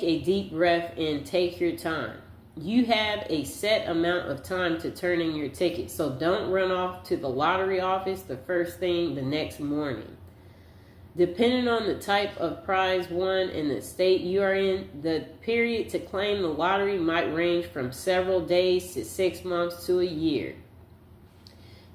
a deep breath and take your time. You have a set amount of time to turn in your ticket, so don't run off to the lottery office the first thing the next morning. Depending on the type of prize won and the state you are in, the period to claim the lottery might range from several days to 6 months to a year.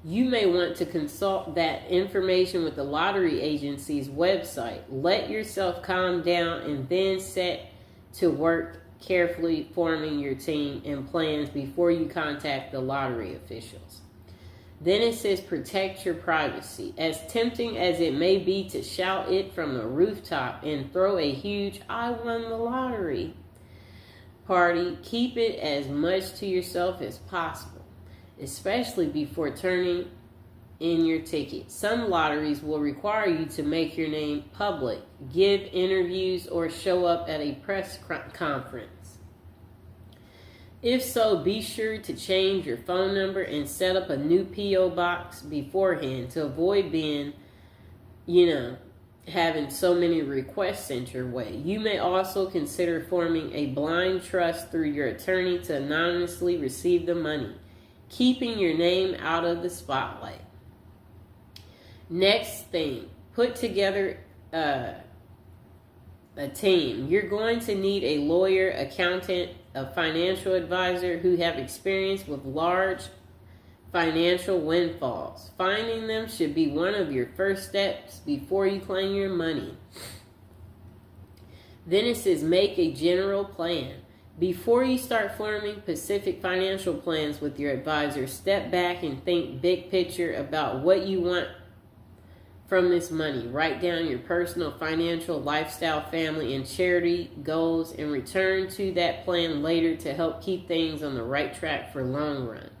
You may want to consult that information with the lottery agency's website. Let yourself calm down and then set to work carefully forming your team and plans before you contact the lottery officials. Then it says protect your privacy. As tempting as it may be to shout it from the rooftop and throw a huge "I won the lottery" party, keep it as much to yourself as possible, especially before turning in your ticket. Some lotteries will require you to make your name public, give interviews, or show up at a press conference. If so, be sure to change your phone number and set up a new P.O. box beforehand to avoid being, having so many requests sent your way. You may also consider forming a blind trust through your attorney to anonymously receive the money, keeping your name out of the spotlight. Next thing, put together a team. You're going to need a lawyer, accountant, a financial advisor who have experience with large financial windfalls. Finding them should be one of your first steps before you claim your money. Then it says make a general plan. Before you start forming specific financial plans with your advisor, step back and think big picture about what you want from this money. Write down your personal, financial, lifestyle, family, and charity goals and return to that plan later to help keep things on the right track for long run.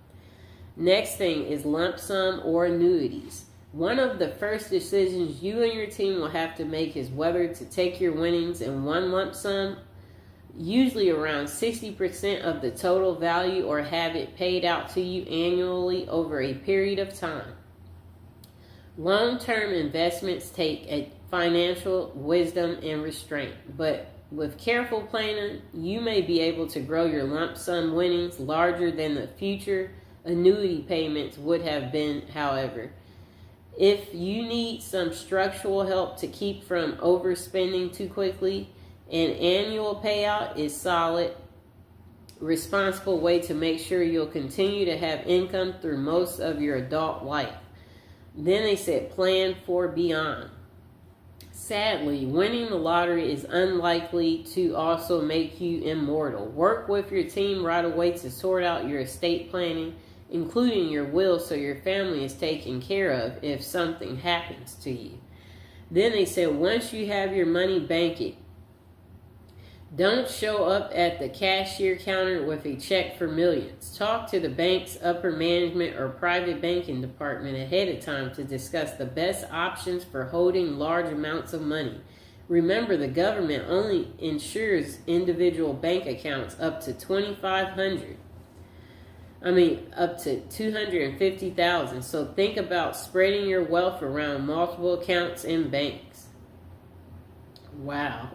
Next thing is lump sum or annuities. One of the first decisions you and your team will have to make is whether to take your winnings in one lump sum, usually around 60% of the total value, or have it paid out to you annually over a period of time. Long-term investments take a financial wisdom and restraint, but with careful planning, you may be able to grow your lump sum winnings larger than the future annuity payments would have been, however. If you need some structural help to keep from overspending too quickly, an annual payout is solid, responsible way to make sure you'll continue to have income through most of your adult life. Then they said plan for beyond. Sadly, winning the lottery is unlikely to also make you immortal. Work with your team right away to sort out your estate planning, including your will, so your family is taken care of if something happens to you. Then they said once you have your money, bank it. Don't show up at the cashier counter with a check for millions. Talk to the bank's upper management or private banking department ahead of time to discuss the best options for holding large amounts of money. Remember, the government only insures individual bank accounts up to $250,000. So think about spreading your wealth around multiple accounts and banks. Wow.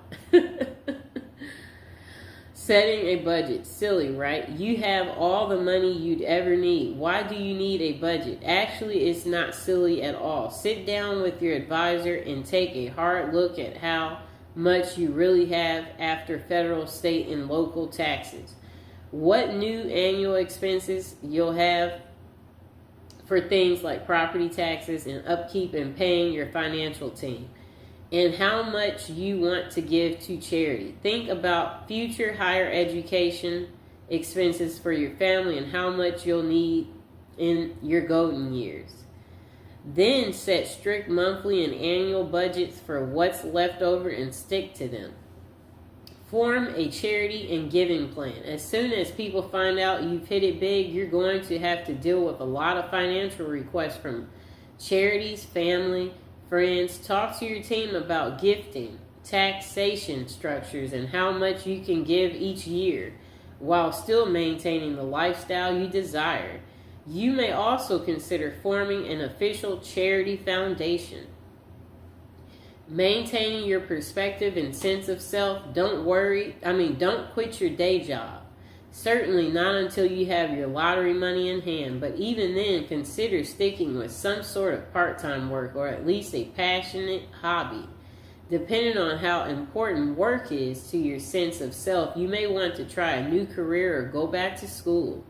Setting a budget. Silly, right? You have all the money you'd ever need. Why do you need a budget? Actually, it's not silly at all. Sit down with your advisor and take a hard look at how much you really have after federal, state, and local taxes. What new annual expenses you'll have for things like property taxes and upkeep and paying your financial team, and how much you want to give to charity. Think about future higher education expenses for your family and how much you'll need in your golden years. Then set strict monthly and annual budgets for what's left over and stick to them. Form a charity and giving plan. As soon as people find out you've hit it big, you're going to have to deal with a lot of financial requests from charities, family, friends. Talk to your team about gifting, taxation structures, and how much you can give each year while still maintaining the lifestyle you desire. You may also consider forming an official charity foundation. Maintaining your perspective and sense of self. Don't quit your day job. Certainly not until you have your lottery money in hand, but even then, consider sticking with some sort of part-time work or at least a passionate hobby. Depending on how important work is to your sense of self, you may want to try a new career or go back to school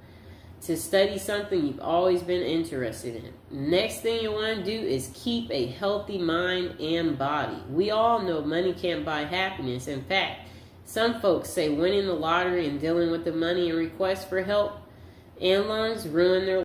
to study something you've always been interested in. Next thing you want to do is keep a healthy mind and body. We all know money can't buy happiness. In fact, some folks say winning the lottery and dealing with the money and requests for help and loans ruin their